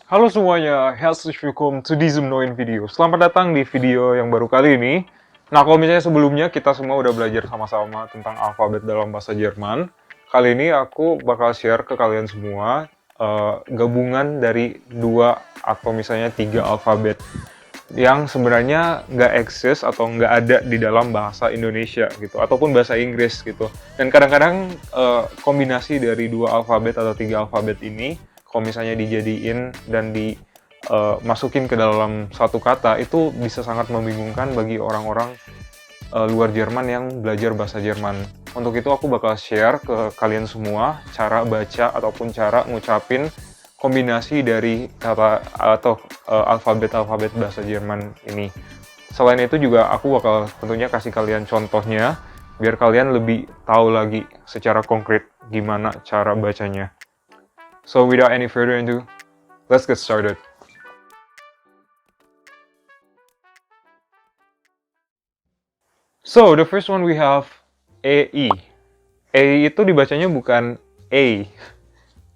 Halo semuanya, herzlich willkommen to diesem neuen video. Selamat datang di video yang baru kali ini. Nah, kalau misalnya sebelumnya kita semua udah belajar sama-sama tentang alfabet dalam bahasa Jerman, kali ini aku bakal share ke kalian semua gabungan dari 2 atau misalnya 3 alfabet yang sebenarnya nggak eksis atau nggak ada di dalam bahasa Indonesia gitu, ataupun bahasa Inggris gitu. Dan kadang-kadang kombinasi dari 2 alfabet atau 3 alfabet ini, kalau misalnya dijadiin dan dimasukin ke dalam satu kata, itu bisa sangat membingungkan bagi orang-orang luar Jerman yang belajar bahasa Jerman. Untuk itu aku bakal share ke kalian semua cara baca ataupun cara ngucapin kombinasi dari kata atau alfabet-alfabet bahasa Jerman ini. Selain itu juga aku bakal tentunya kasih kalian contohnya biar kalian lebih tahu lagi secara konkret gimana cara bacanya. So without any further ado, let's get started. So the first one we have EI. EI itu dibacanya bukan A.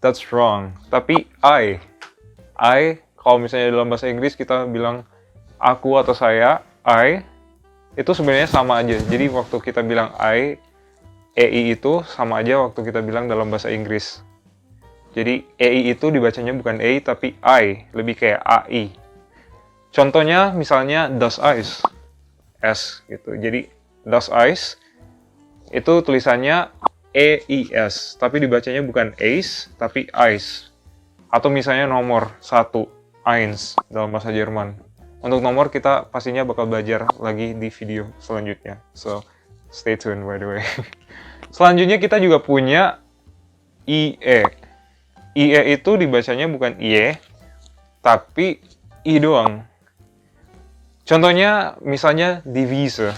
That's wrong. Tapi I. Kalau misalnya dalam bahasa Inggris kita bilang aku atau saya, I, itu sebenarnya sama aja. Jadi waktu kita bilang EI itu sama aja waktu kita bilang dalam bahasa Inggris. Jadi EI itu dibacanya bukan E tapi I, lebih kayak AI. Contohnya misalnya das Eis, S gitu. Jadi das Eis itu tulisannya EIS, tapi dibacanya bukan Eis tapi Eis. Atau misalnya nomor 1, Eins dalam bahasa Jerman. Untuk nomor kita pastinya bakal belajar lagi di video selanjutnya. So, stay tuned by the way. Selanjutnya kita juga punya IE. IE itu dibacanya bukan IE, tapi I doang. Contohnya misalnya Devise.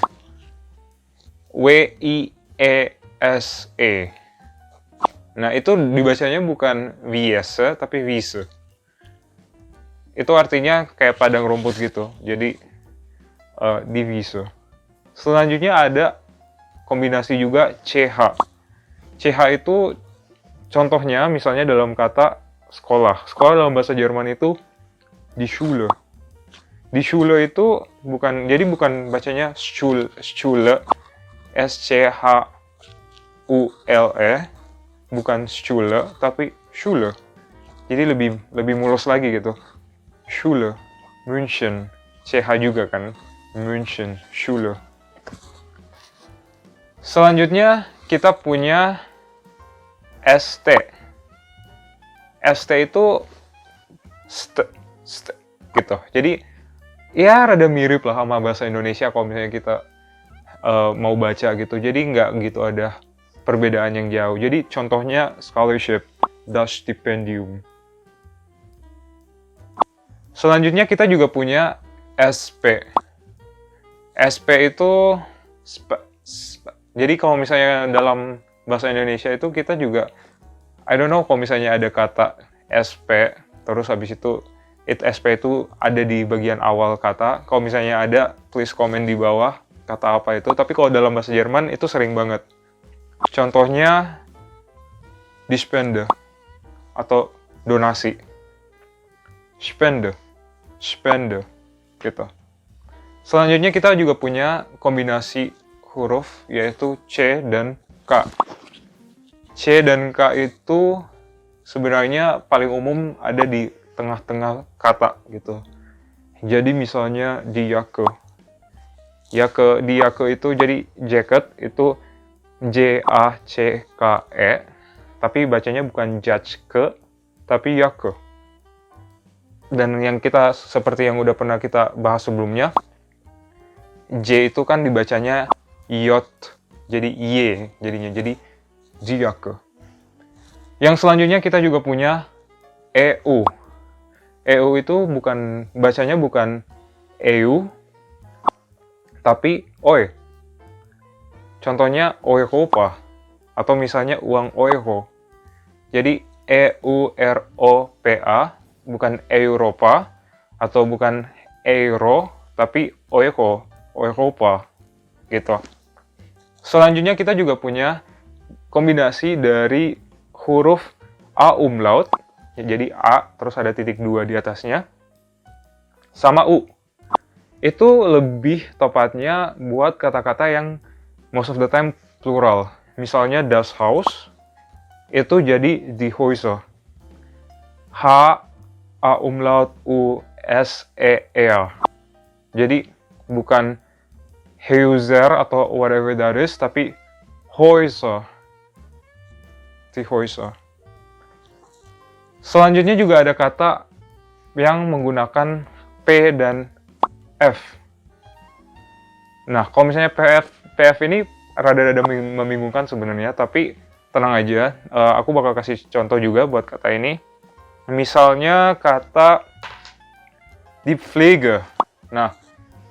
WIESE. Nah, itu dibacanya bukan Wiese, tapi Wiese. Itu artinya kayak padang rumput gitu. Jadi, Devise. Selanjutnya ada kombinasi juga CH. CH itu contohnya misalnya dalam kata sekolah. Sekolah dalam bahasa Jerman itu die Schule. Die Schule itu bukan bacanya Schule, SCHULE, bukan Schule, tapi Schule. Jadi lebih mulus lagi gitu. Schule, München, CH juga kan, München, Schule. Selanjutnya kita punya ST. ST itu st gitu. Jadi ya rada mirip lah sama bahasa Indonesia kalau misalnya kita mau baca gitu. Jadi nggak gitu ada perbedaan yang jauh. Jadi contohnya scholarship, das Stipendium. Selanjutnya kita juga punya SP. SP itu jadi kalau misalnya dalam bahasa Indonesia itu kita juga I don't know kalau misalnya ada kata SP terus habis itu SP itu ada di bagian awal kata. Kalau misalnya ada, please komen di bawah kata apa itu. Tapi kalau dalam bahasa Jerman itu sering banget. Contohnya Spende atau donasi. Spende gitu. Selanjutnya kita juga punya kombinasi huruf yaitu C dan K. C dan K itu sebenarnya paling umum ada di tengah-tengah kata gitu. Jadi misalnya di Jacke. Di Jacke itu jadi jacket itu JACKE, tapi bacanya bukan Jacke tapi Jacke. Dan yang kita seperti yang udah pernah kita bahas sebelumnya, J itu kan dibacanya J, jadi Y jadinya, jadi Jacke. Yang selanjutnya kita juga punya EU. EU itu bacanya bukan EU, tapi OE. Contohnya Europa, atau misalnya uang euro. Jadi EUROPA, bukan Eropa, atau bukan euro, tapi Europa, gitu. Selanjutnya kita juga punya kombinasi dari huruf A umlaut Jadi A, terus ada titik 2 di atasnya. Sama U. Itu lebih tepatnya buat kata-kata yang most of the time plural. Misalnya das Haus, itu jadi die Häuser. H, A umlaut, U, S, E, R. Jadi bukan Häuser atau whatever that is, tapi Häuser. Die Häuser. Selanjutnya juga ada kata yang menggunakan P dan F. Nah, kalau misalnya PF ini rada-rada membingungkan sebenarnya, tapi tenang aja, aku bakal kasih contoh juga buat kata ini. Misalnya kata die Pflege. Nah,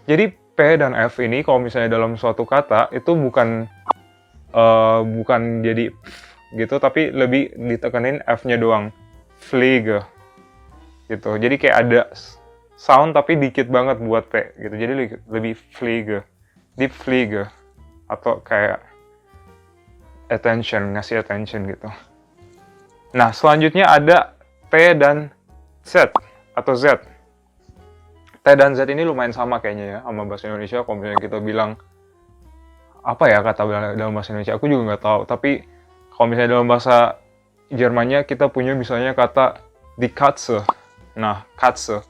jadi P dan F ini kalau misalnya dalam suatu kata itu bukan jadi gitu, tapi lebih ditekenin F-nya doang. Pflege. Gitu. Jadi kayak ada sound tapi dikit banget buat P gitu. Jadi lebih Pflege. Die Pflege. Atau kayak attention, ngasih attention gitu. Nah, selanjutnya ada T dan Z atau Z. T dan Z ini lumayan sama kayaknya ya sama bahasa Indonesia. Kalau misalnya kita bilang apa ya kata dalam bahasa Indonesia, aku juga nggak tahu. Tapi kalau misalnya dalam bahasa Jermannya kita punya misalnya kata die Katze. Nah, Katze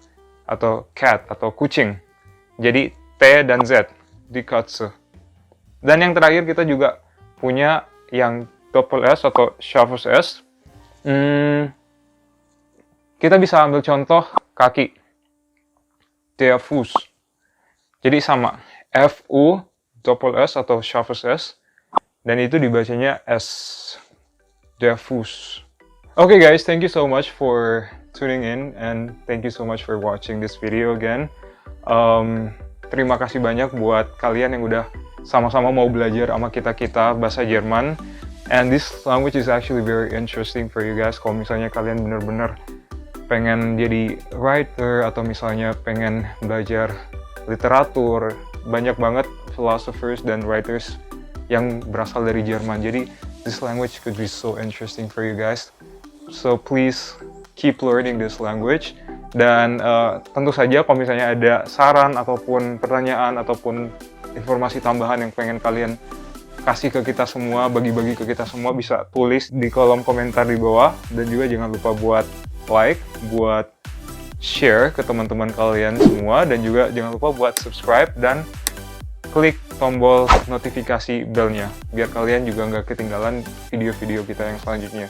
atau cat atau kucing. Jadi T dan Z, die Katze. Dan yang terakhir kita juga punya yang double S atau scharfes S. Kita bisa ambil contoh kaki. Der Fuß. Jadi sama. F-U double S atau scharfes S. Dan itu dibacanya S. Der Fuß. Okay guys, thank you so much for tuning in. And thank you so much for watching this video again. Terima kasih banyak buat kalian yang udah sama-sama mau belajar sama kita-kita bahasa Jerman. And this language is actually very interesting for you guys. Kalau misalnya kalian bener-bener pengen jadi writer atau misalnya pengen belajar literatur, banyak banget philosophers dan writers yang berasal dari Jerman. Jadi this language could be so interesting for you guys. So please keep learning this language. Dan tentu saja kalau misalnya ada saran ataupun pertanyaan ataupun informasi tambahan yang pengen kalian kasih ke kita semua, bagi-bagi ke kita semua, bisa tulis di kolom komentar di bawah. Dan juga jangan lupa buat like, buat share ke teman-teman kalian semua, dan juga jangan lupa buat subscribe dan klik tombol notifikasi bell-nya biar kalian juga nggak ketinggalan video-video kita yang selanjutnya.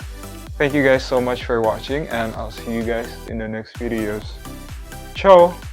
Thank you guys so much for watching, and I'll see you guys in the next videos. Ciao!